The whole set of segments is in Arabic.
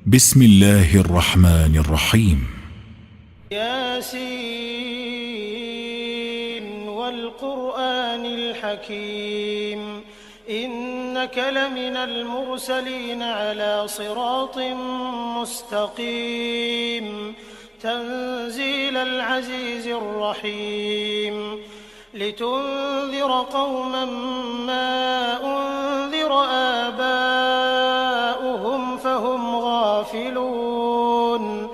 بسم الله الرحمن الرحيم. ياسين والقرآن الحكيم إنك لمن المرسلين على صراط مستقيم تنزيل العزيز الرحيم لتنذر قوما ما أنذر آباؤهم فهم غافلون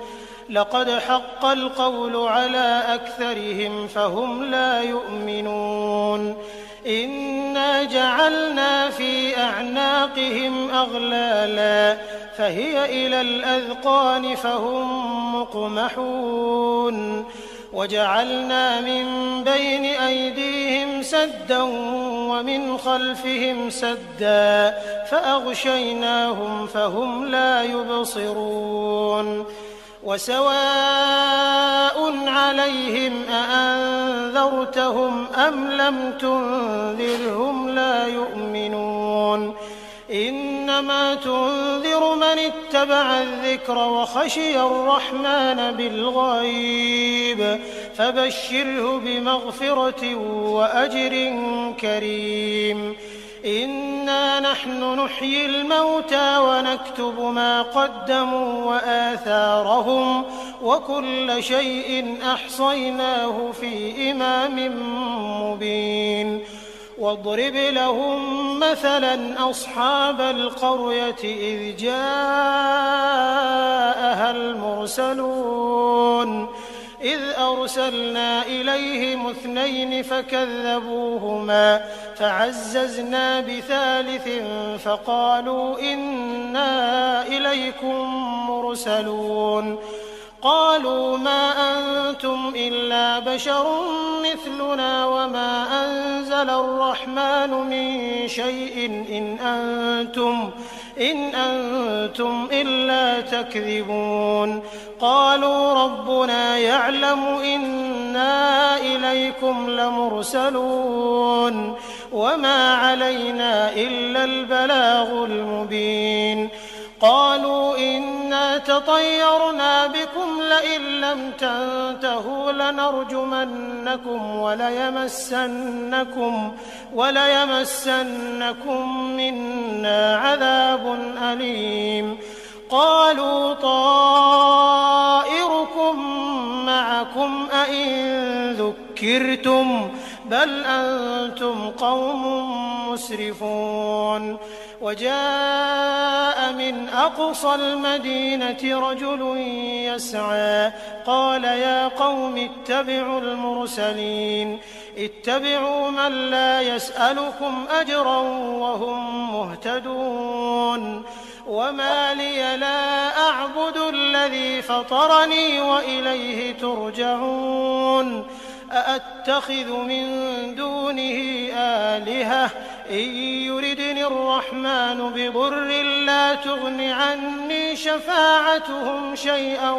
لقد حق القول على أكثرهم فهم لا يؤمنون إنا جعلنا في أعناقهم أغلالا فهي إلى الأذقان فهم مقمحون وجعلنا من بين أيديهم سدا ومن خلفهم سدا فأغشيناهم فهم لا يبصرون وسواء عليهم أأنذرتهم أم لم تنذرهم لا يؤمنون إنما تنذر من اتبع الذكر وخشي الرحمن بالغيب فبشره بمغفرة وأجر كريم إنا نحن نحيي الموتى ونكتب ما قدموا وآثارهم وكل شيء أحصيناه في إمام مبين واضرب لهم مثلا أصحاب القرية إذ جاءها المرسلون إذ أرسلنا إليهم 2 فكذبوهما فعززنا بثالث فقالوا إنا إليكم مرسلون قالوا ما أنتم إلا بشر مثلنا وما أنزل الرحمن من شيء إن أنتم إلا تكذبون قالوا ربنا يعلم إنا إليكم لمرسلون وما علينا إلا البلاغ المبين قالوا إنا تطيرنا بكم لئن لم تنتهوا لنرجمنكم وليمسنكم منا عذاب أليم قالوا طائركم معكم أئن ذكرتم بل أنتم قوم مسرفون وجاء من أقصى المدينة رجل يسعى قال يا قوم اتبعوا المرسلين اتبعوا من لا يسألكم أجرا وهم مهتدون وما لي لا أعبد الذي فطرني وإليه ترجعون أأتخذ من دونه آلهة إن يردني الرحمن بضر لا تغن عني شفاعتهم شيئا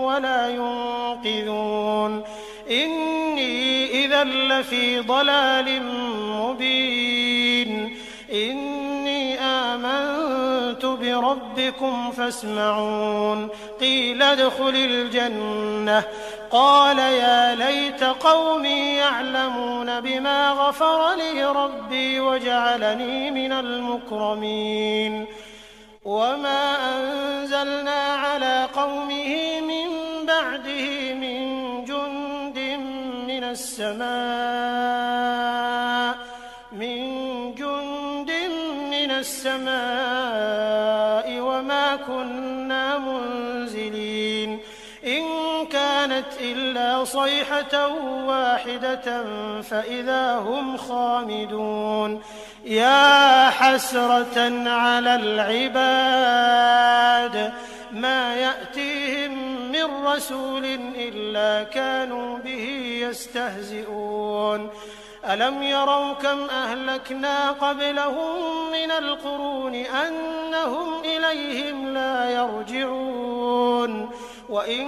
ولا ينقذون إني إذا لفي ضلال مبين إني آمنت بربكم فاسمعون قيل ادخل الجنة قال يا ليت قومي يعلمون بما غفر لي ربي وجعلني من المكرمين وما أنزلنا على قومه من بعده من جند من السماء وما كنا منزلين إن كانت إلا صيحة واحدة فإذا هم خامدون يا حسرة على العباد ما يأتيهم من رسول إلا كانوا به يستهزئون ألم يروا كم أهلكنا قبلهم من القرون أنهم إليهم لا يرجعون وإن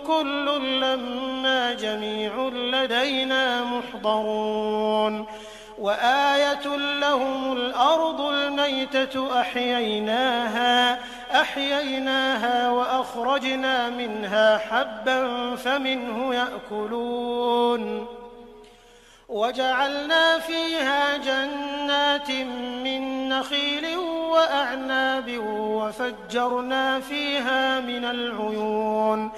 كل لما جميع لدينا محضرون وآية لهم الأرض الميتة أحييناها فأخرجنا منها حبا فمنه يأكلون وجعلنا فيها جنات من نخيل وأعناب وفجرنا فيها من العيون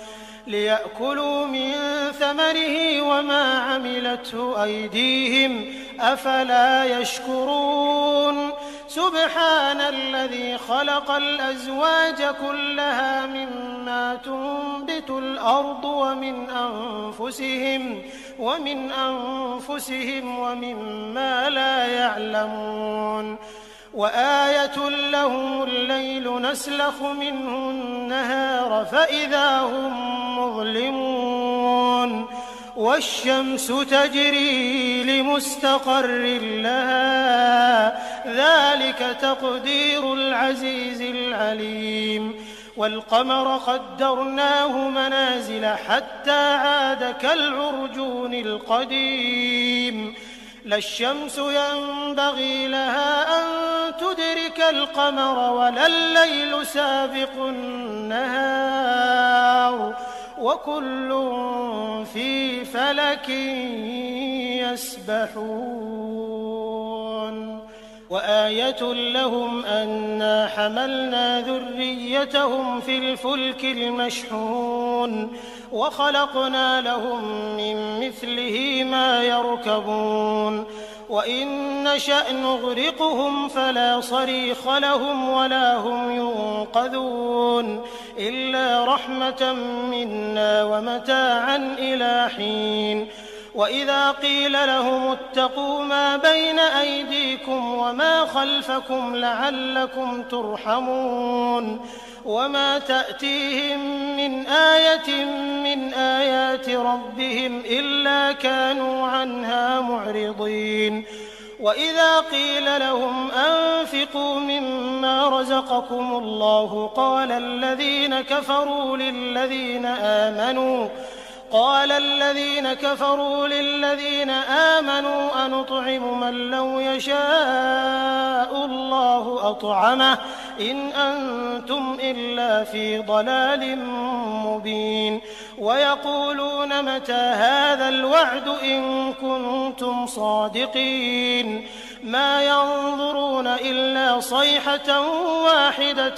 ليأكلوا من ثمره وما عملته أيديهم أفلا يشكرون سبحان الذي خلق الأزواج كلها مما تنبت الأرض ومن أنفسهم ومما لا يعلمون وآية لهم الليل نسلخ منه النهار فإذا هم مظلمون والشمس تجري لمستقر لها ذلك تقدير العزيز العليم والقمر قدرناه منازل حتى عاد كالعرجون القديم لا الشمس ينبغي لها أن تدرك القمر ولا الليل سابق النهار وكل في فلك يسبحون وآية لهم أنا حملنا ذريتهم في الفلك المشحون وخلقنا لهم من مثله ما يركبون وإن نشأ نغرقهم فلا صريخ لهم ولا هم ينقذون إلا رحمة منا ومتاعا إلى حين وإذا قيل لهم اتقوا ما بين أيديكم وما خلفكم لعلكم ترحمون وما تأتيهم من آية من آيات ربهم إلا كانوا عنها معرضين وإذا قيل لهم أنفقوا مما رزقكم الله قال الذين كفروا للذين آمنوا أنطعم من لو يشاء الله أطعمه إن أنتم إلا في ضلال مبين ويقولون متى هذا الوعد إن كنتم صادقين ما ينظرون إلا صيحة واحدة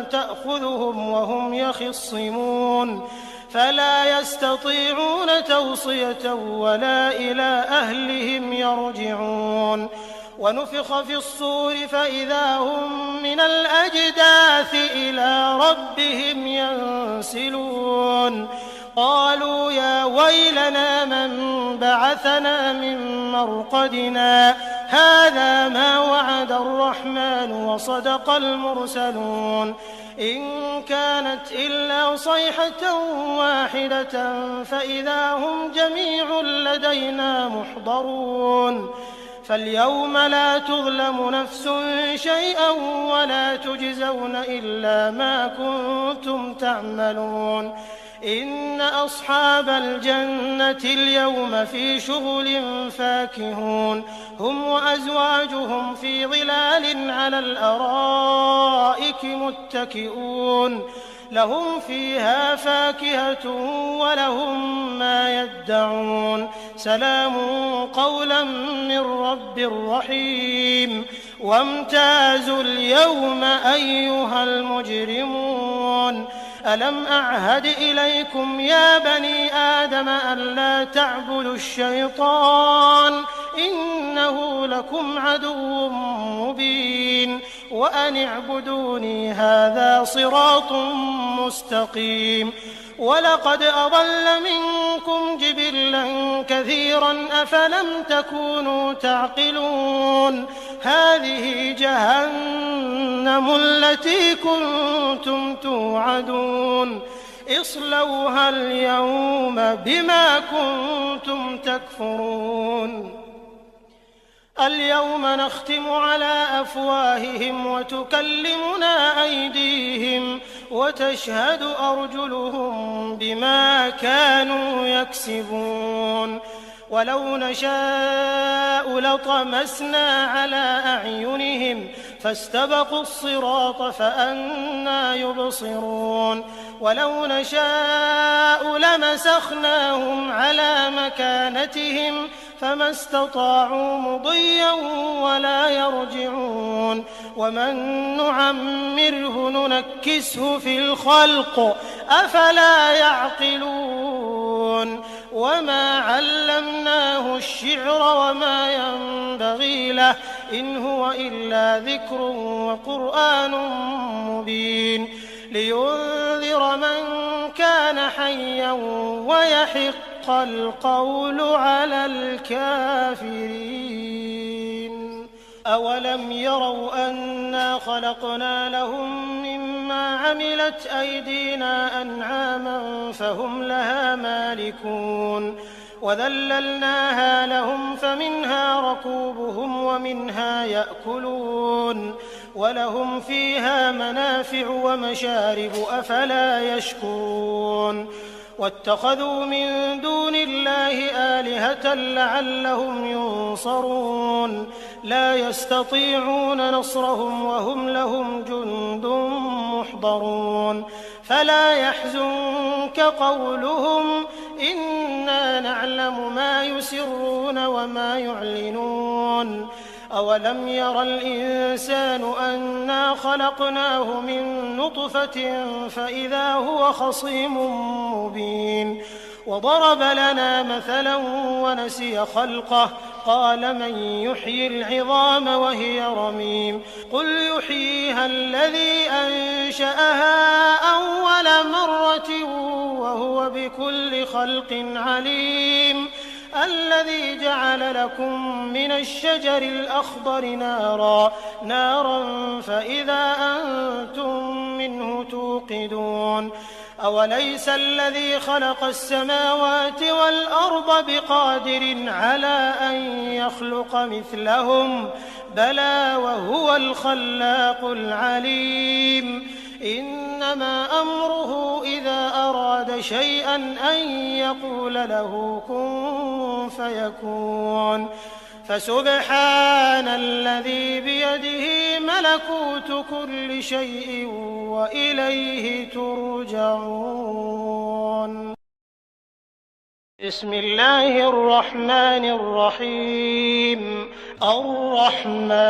تأخذهم وهم يخصمون فلا يستطيعون توصية ولا إلى أهلهم يرجعون ونفخ في الصور فإذا هم من الأجداث إلى ربهم ينسلون قالوا يا ويلنا من بعثنا من مرقدنا هذا ما وعد الرحمن وصدق المرسلون إن كانت إلا صيحة واحدة فإذا هم جميع لدينا محضرون فاليوم لا تظلم نفس شيئا ولا تجزون إلا ما كنتم تعملون إن أصحاب الجنة اليوم في شغل فاكهون هم وأزواجهم في ظلال على الأرائك متكئون لهم فيها فاكهة ولهم ما يدعون سلام قولا من رب رحيم وامتازوا اليوم أيها المجرمون ألم أعهد إليكم يا بني آدم ألا تعبدوا الشيطان إنه لكم عدو مبين وأن اعبدوني هذا صراط مستقيم ولقد أضل منكم جبلا كثيرا أفلم تكونوا تعقلون هذه جهنم التي كنتم توعدون اصلوها اليوم بما كنتم تكفرون اليوم نختم على أفواههم وتكلمنا أيديهم وتشهد أرجلهم بما كانوا يكسبون ولو نشاء لطمسنا على أعينهم فاستبقوا الصراط فأنى يبصرون ولو نشاء لمسخناهم على مكانتهم فما استطاعوا مضيا ولا يرجعون ومن نعمره ننكسه في الخلق أفلا يعقلون وما علمناه الشعر وما ينبغي له إن هو إلا ذكر وقرآن مبين لينذر من كان حيا ويحق القول على الكافرين أولم يروا أنا خلقنا لهم مما عملت أيدينا أنعاما فهم لها مالكون وذللناها لهم فمنها ركوبهم ومنها يأكلون ولهم فيها منافع ومشارب أفلا يشكرون واتخذوا من دون الله آلهة لعلهم ينصرون لا يستطيعون نصرهم وهم لهم جند محضرون فلا يحزنك قولهم إنا نعلم ما يسرون وما يعلنون أولم ير الإنسان أنا خلقناه من نطفة فإذا هو خصيم مبين وضرب لنا مثلا ونسي خلقه قال من يحيي العظام وهي رميم قل يحييها الذي أنشأها أول مرة وهو بكل خلق عليم الذي جعل لكم من الشجر الأخضر نارا فإذا أنتم منه توقدون أوليس الذي خلق السماوات والأرض بقادر على أن يخلق مثلهم بلى وهو الخلاق العليم إنما أمره إذا أراد شيئا أن يقول له كن فيكون فسبحان الذي بيده ملكوت كل شيء وإليه ترجعون بسم الله الرحمن الرحيم الرحمن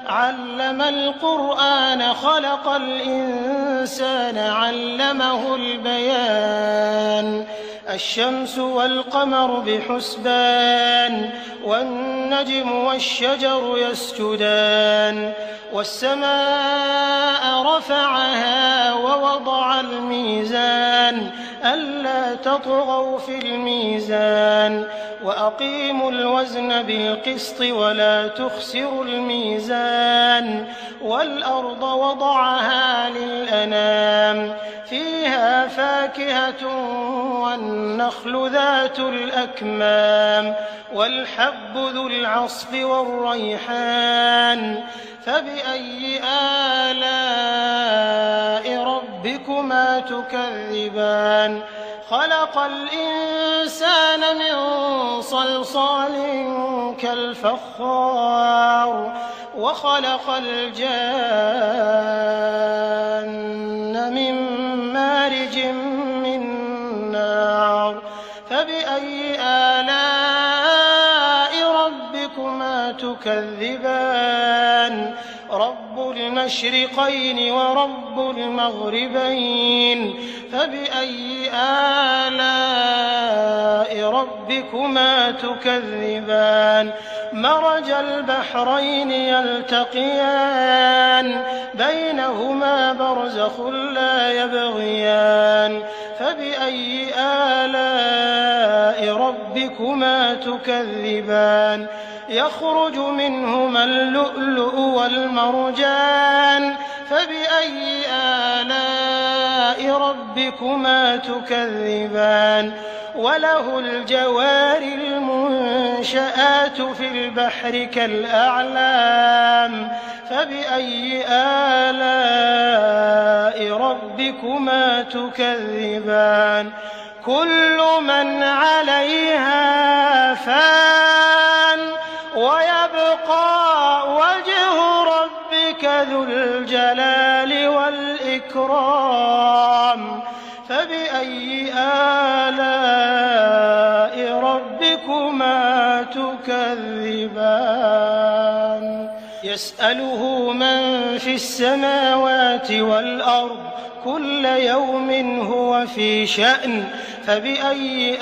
علم القرآن خلق الإنسان علمه البيان الشمس والقمر بحسبان والنجم والشجر يسجدان والسماء رفعها ووضع الميزان ألا تطغوا في الميزان وأقيموا الوزن بالقسط ولا تخسروا الميزان والأرض وضعها للأنام فيها فاكهة والنخل ذات الأكمام والحب ذو العصف والريحان فبأي آلاء ربكما تكذبان خلق الإنسان من صلصال كالفخار وخلق الجان من مارج من نار فبأي آلاء ربكما تكذبان رب المشرقين ورب المغربين فبأي آلاء ربكما تكذبان مرج البحرين يلتقيان بينهما برزخ لا يبغيان فبأي آلاء ربكما تكذبان يخرج منهما اللؤلؤ والمرجان فبأي آلاء ربكما تكذبان وله الجوار المنشآت في البحر كالأعلام فبأي آلاء ربكما تكذبان كل من عليها فان ويبقى وجه ربك ذو الجلال والإكرام والإكرام فبأي آلاء ربكما تكذبان يسأله من في السماوات والأرض كل يوم هو في شأن فبأي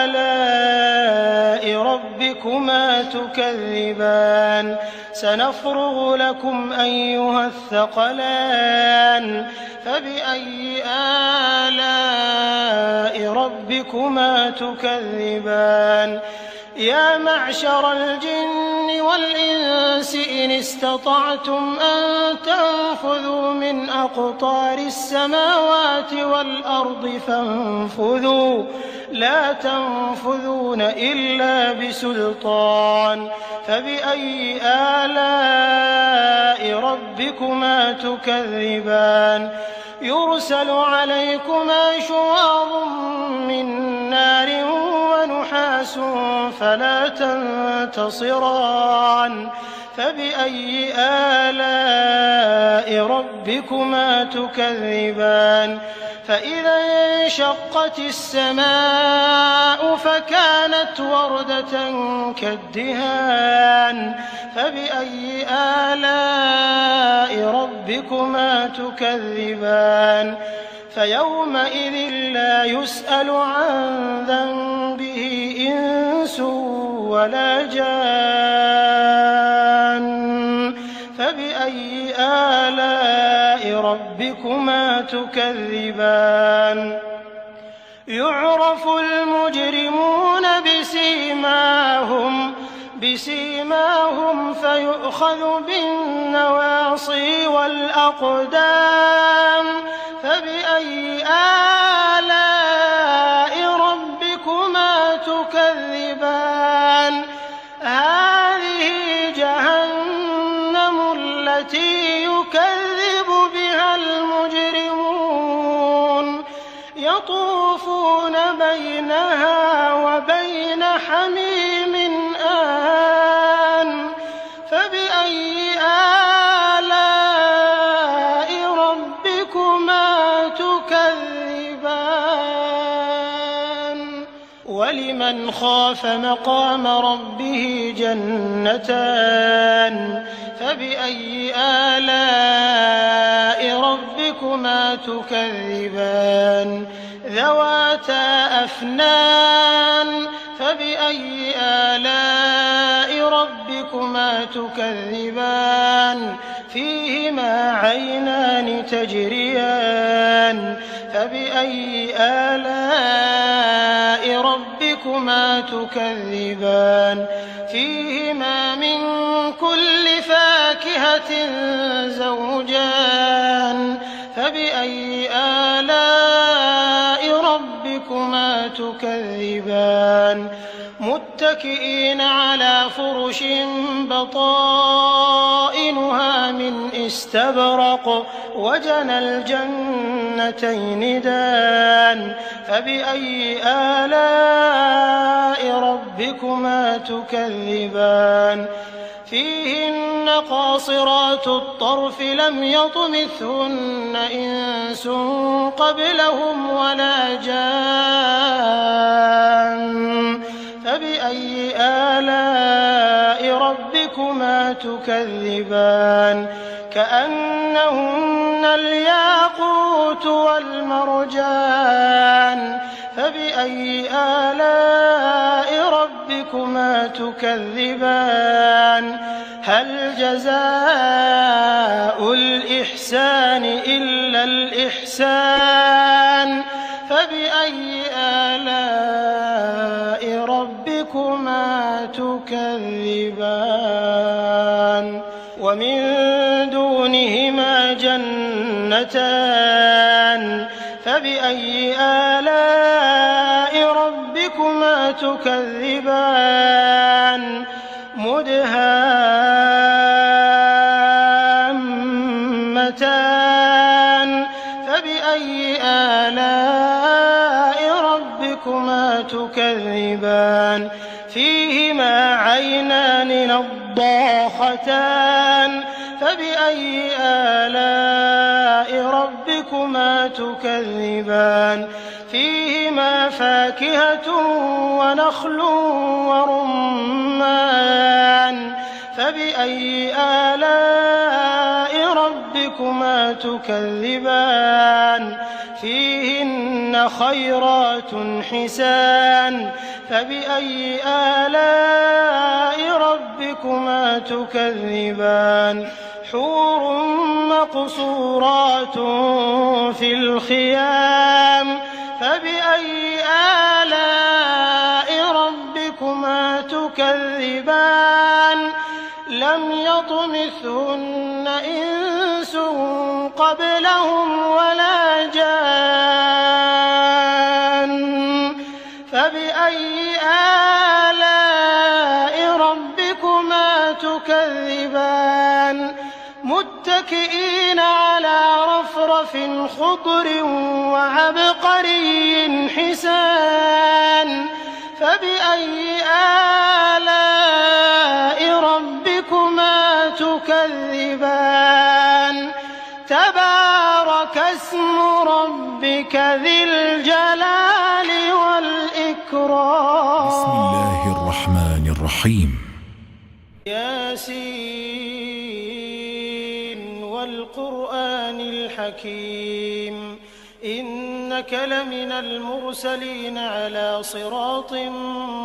آلاء ربكما تكذبان سنفرغ لكم أيها الثقلان فبأي آلاء ربكما تكذبان يا معشر الجن والإنس إن استطعتم أن تنفذوا من أقطار السماوات والأرض فانفذوا لا تنفذون إلا بسلطان فبأي آلاء ربكما تكذبان يرسل عليكما شواظ من نار ونحاس فلا تنتصران فبأي آلاء ربكما تكذبان فإذا انشقت السماء فكانت وردة كالدهان فبأي آلاء ربكما تكذبان فيومئذ لا يسأل عن ذنبه إنس ولا جان فبأي آلاء ربكما تكذبان يعرف المجرمون بسيماهم فيؤخذ بالنواصي والأقدام فبأي آلاء ربكما تكذبان هذه جهنم التي يكذب بها المجرمون يطوفون بينها وبين حميم آن فبأي آلاء ربكما تكذبان ولمن خاف مقام ربه جنتان فبأي آلاء ربكما تكذبان ذواتا أفنان فبأي آلاء ربكما تكذبان فيهما عينان تجريان فبأي آلاء ربكما تكذبان فيهما من كل فاكهة زوجان فبأي آلاء ربكما تكذبان متكئين على فرش بطائنها من استبرق وجنى الجنتين دان فبأي آلاء ربكما تكذبان فيهن قاصرات الطرف لم يطمثهن إنس قبلهم ولا جان فبأي آلاء ربكما تكذبان كأنهن الياقوت والمرجان فبأي آلاء ربكما تكذبان هل جزاء الإحسان إلا الإحسان فبأي آلاء ربكما تكذبان ومن دونهما جنتان فبأي آلاء ربكما تكذبان مدهامتان فبأي آلاء ربكما تكذبان فيهما عينان نضاختان فبأي آلاء ربكما ربكما تكذبان فيهما فاكهة ونخل ورمان فبأي آلاء ربكما تكذبان فيهن خيرات حسان فبأي آلاء ربكما تكذبان حور مقصورات في الخيام فبأي آلاء ربكما تكذبان لم يطمثهن إنس قبلهم ولا جان فبأي آلاء ربكما تكذبان متكئين على رفرف خضر وعبقري حسان فبأي آلاء ربكما تكذبان تبارك اسم ربك ذي الجلال والإكرام. بسم الله الرحمن الرحيم. ياسين والقرآن الحكيم إنك لمن المرسلين على صراط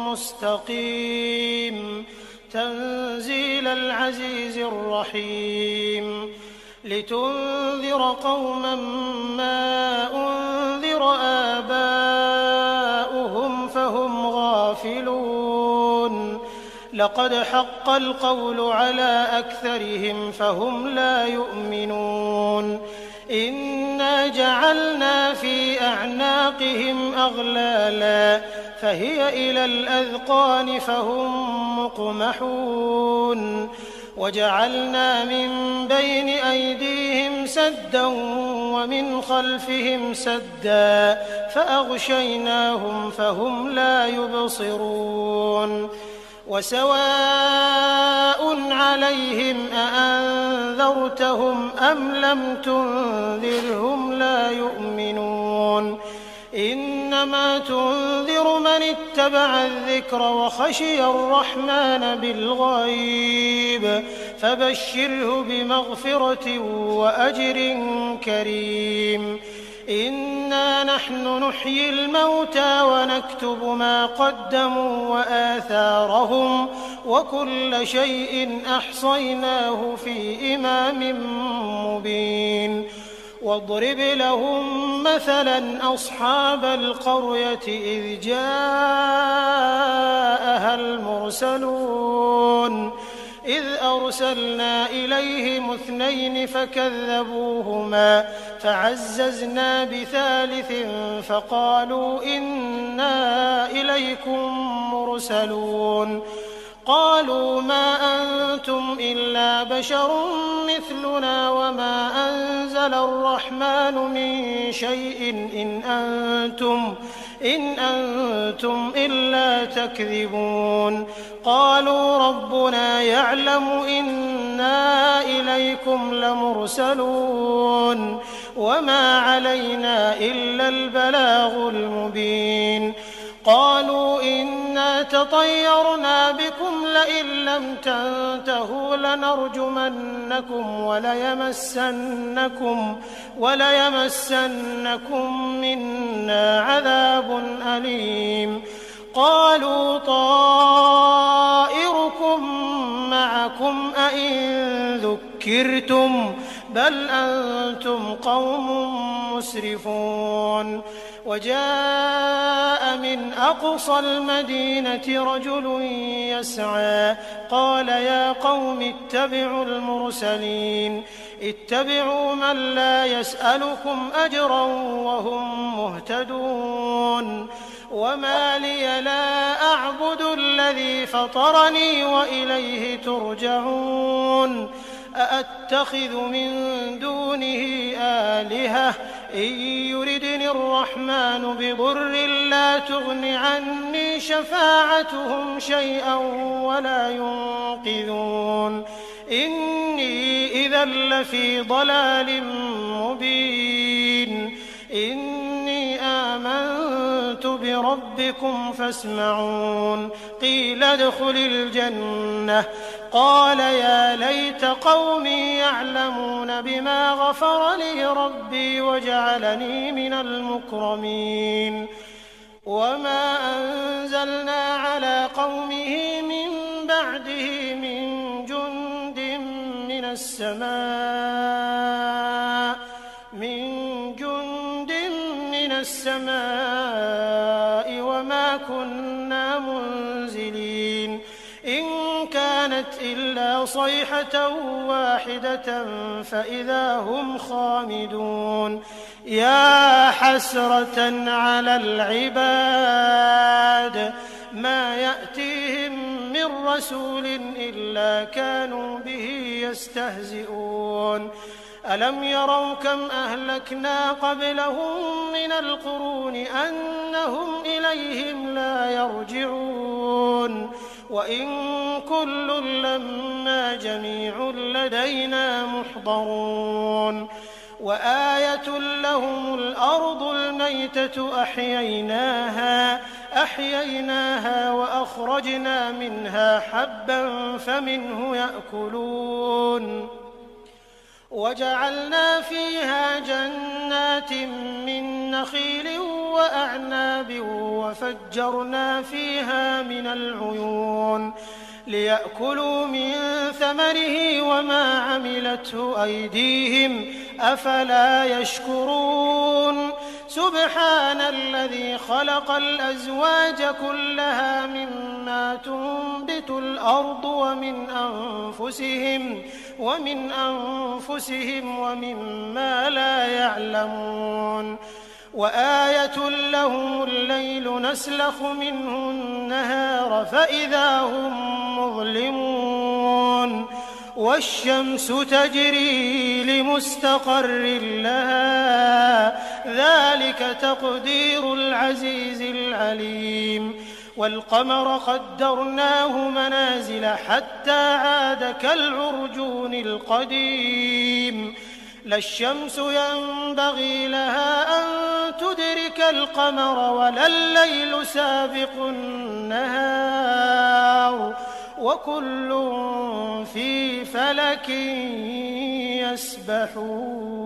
مستقيم تنزيل العزيز الرحيم لتنذر قوما ما أنذر آباؤهم فهم غافلون لقد حق القول على أكثرهم فهم لا يؤمنون إنا جعلنا في أعناقهم أغلالا فهي إلى الأذقان فهم مقمحون وجعلنا من بين أيديهم سدا ومن خلفهم سدا فأغشيناهم فهم لا يبصرون وسواء عليهم أأنذرتهم أم لم تنذرهم لا يؤمنون إنما تنذر من اتبع الذكر وخشي الرحمن بالغيب فبشره بمغفرة وأجر كريم إنا نحن نحيي الموتى ونكتب ما قدموا وآثارهم وكل شيء أحصيناه في إمام مبين واضرب لهم مثلا أصحاب القرية إذ جاءها المرسلون إذ أرسلنا إليهم 2 فكذبوهما فعززنا بثالث فقالوا إنا إليكم مرسلون قالوا ما أنتم إلا بشر مثلنا وما أنزل الرحمن من شيء إن أنتم إلا تكذبون قالوا ربنا يعلم إنا إليكم لمرسلون وما علينا إلا البلاغ المبين قالوا إنا تطيرنا بكم لئن لم تنتهوا لنرجمنكم وليمسنكم منا عذاب أليم قالوا طائركم معكم أئن ذكرتم بل أنتم قوم مسرفون وجاء من أقصى المدينة رجل يسعى قال يا قوم اتبعوا المرسلين اتبعوا من لا يسألكم أجرا وهم مهتدون وما لي لا أعبد الذي فطرني وإليه ترجعون أأتخذ من دونه آلهة إن يردني الرحمن بضر لا تغن عني شفاعتهم شيئا ولا ينقذون إني إذا لفي ضلال مبين ربكم فاسمعون قيل ادخل الجنة قال يا ليت قومي يعلمون بما غفر لي ربي وجعلني من المكرمين وما أنزلنا على قومه من بعده من جند من السماء وما كنا منزلين إن كانت إلا صيحة واحدة فإذا هم خامدون يا حسرة على العباد ما يأتيهم من رسول إلا كانوا به يستهزئون ألم يروا كم أهلكنا قبلهم من القرون أنهم إليهم لا يرجعون وإن كل لما جميع لدينا محضرون وآية لهم الأرض الميتة أحييناها وأخرجنا منها حبا فمنه يأكلون وجعلنا فيها جنات من نخيل وأعناب وفجرنا فيها من العيون ليأكلوا من ثمره وما عملته أيديهم أفلا يشكرون سبحان الذي خلق الأزواج كلها مما تنبت الأرض ومن أنفسهم ومما لا يعلمون وآية لهم الليل نسلخ منه النهار فإذا هم مظلمون والشمس تجري لمستقر لها ذلك تقدير العزيز العليم والقمر قدرناه منازل حتى عاد كالعرجون القديم لا الشمس ينبغي لها أن تدرك القمر ولا الليل سابق النهار وكل في فلك يسبحون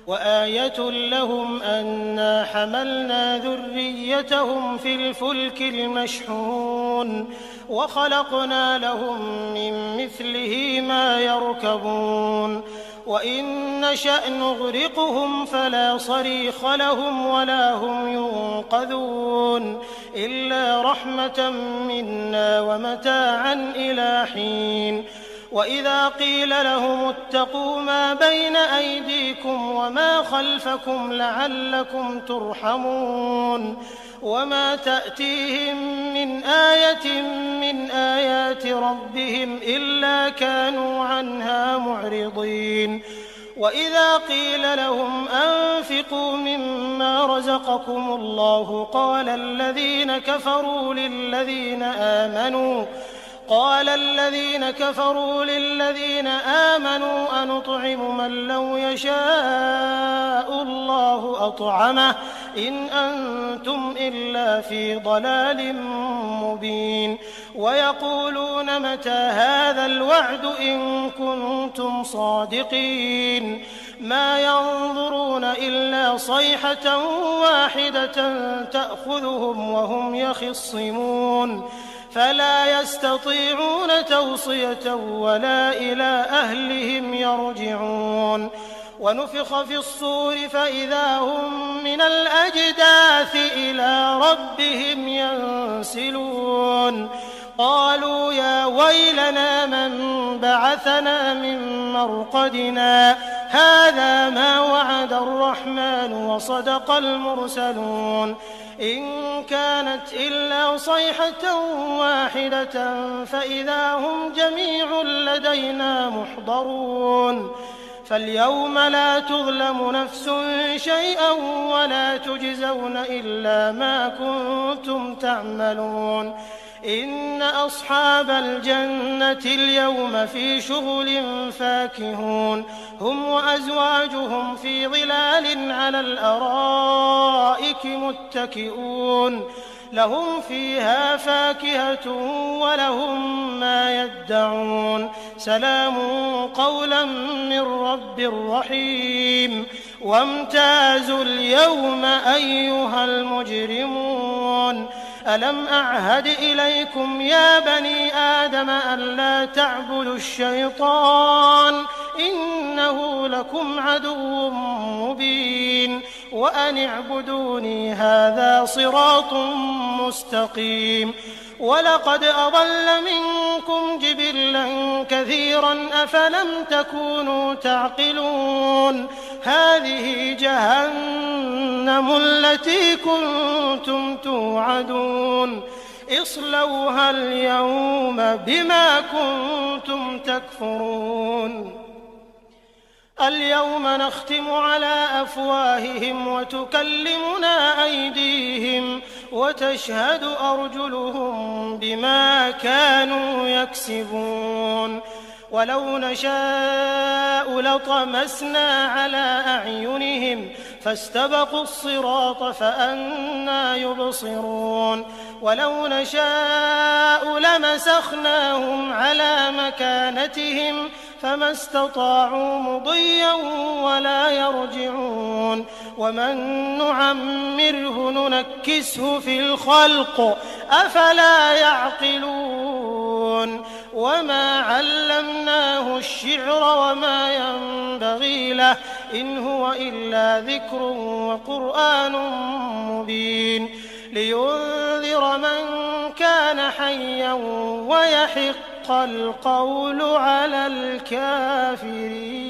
وآية لهم أنا حملنا ذريتهم في الفلك المشحون وخلقنا لهم من مثله ما يركبون وإن نشأ نغرقهم فلا صريخ لهم ولا هم ينقذون إلا رحمة منا ومتاعا إلى حين وإذا قيل لهم اتقوا ما بين أيديكم وما خلفكم لعلكم ترحمون وما تأتيهم من آية من آيات ربهم إلا كانوا عنها معرضين وإذا قيل لهم أنفقوا مما رزقكم الله قال الذين كفروا للذين آمنوا أنطعم من لو يشاء الله أطعمه إن أنتم إلا في ضلال مبين ويقولون متى هذا الوعد إن كنتم صادقين ما ينظرون إلا صيحة واحدة تأخذهم وهم يخصمون فلا يستطيعون توصية ولا إلى أهلهم يرجعون ونفخ في الصور فإذا هم من الأجداث إلى ربهم ينسلون قالوا يا ويلنا من بعثنا من مرقدنا هذا ما وعد الرحمن وصدق المرسلون إن كانت إلا صيحة واحدة فإذا هم جميع لدينا محضرون فاليوم لا تظلم نفس شيئا ولا تجزون إلا ما كنتم تعملون إن أصحاب الجنة اليوم في شغل فاكهون هم وأزواجهم في ظلال على الأرائك متكئون لهم فيها فاكهة ولهم ما يدعون سلام قولا من رب رحيم وامتازوا اليوم أيها المجرمون ألم أعهد إليكم يا بني آدم ألا تعبدوا الشيطان إنه لكم عدو مبين وأن اعبدوني هذا صراط مستقيم ولقد أضل منكم جبلا كثيرا أفلم تكونوا تعقلون هذه جهنم التي كنتم توعدون اصلوها اليوم بما كنتم تكفرون اليوم نختم على أفواههم وتكلمنا أيديهم وتشهد أرجلهم بما كانوا يكسبون ولو نشاء لطمسنا على أعينهم فاستبقوا الصراط فأنى يبصرون ولو نشاء لمسخناهم على مكانتهم فما استطاعوا مضيا ولا يرجعون ومن نعمره ننكسه في الخلق أفلا يعقلون وما علمناه الشعر وما ينبغي له إن هو إلا ذكر وقرآن مبين لينذر من كان حيا ويحق القول على الكافرين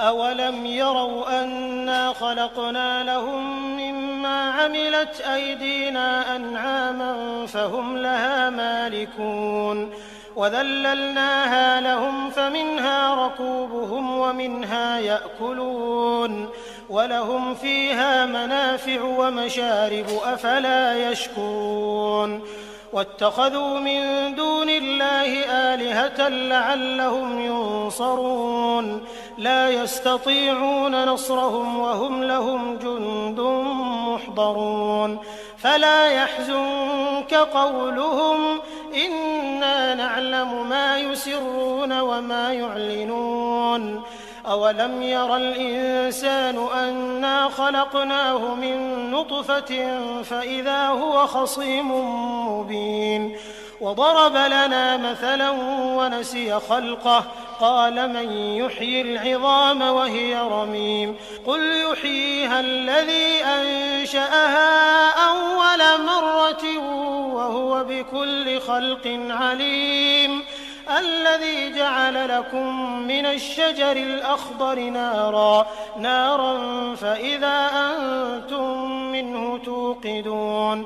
أولم يروا أنا خلقنا لهم مما عملت أيدينا أنعاما فهم لها مالكون وذللناها لهم فمنها ركوبهم ومنها يأكلون ولهم فيها منافع ومشارب أفلا يشكرون واتخذوا من دون الله آلهة لعلهم ينصرون لا يستطيعون نصرهم وهم لهم جند محضرون فلا يحزنك قولهم إنا نعلم ما يسرون وما يعلنون أولم ير الإنسان أنا خلقناه من نطفة فإذا هو خصيم مبين وضرب لنا مثلا ونسي خلقه قال من يحيي العظام وهي رميم قل يحييها الذي أنشأها أول مرة وهو بكل خلق عليم الذي جعل لكم من الشجر الأخضر نارا فإذا أنتم منه توقدون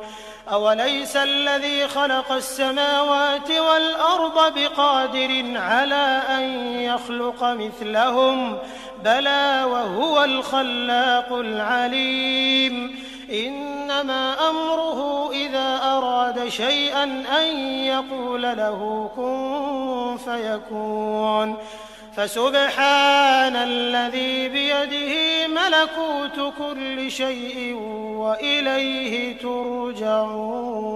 أوليس الذي خلق السماوات والأرض بقادر على أن يخلق مثلهم بلى وهو الخلاق العليم إنما أمره إذا أراد شيئا أن يقول له كن فيكون فسبحان الذي بيده ملكوت كل شيء وإليه ترجعون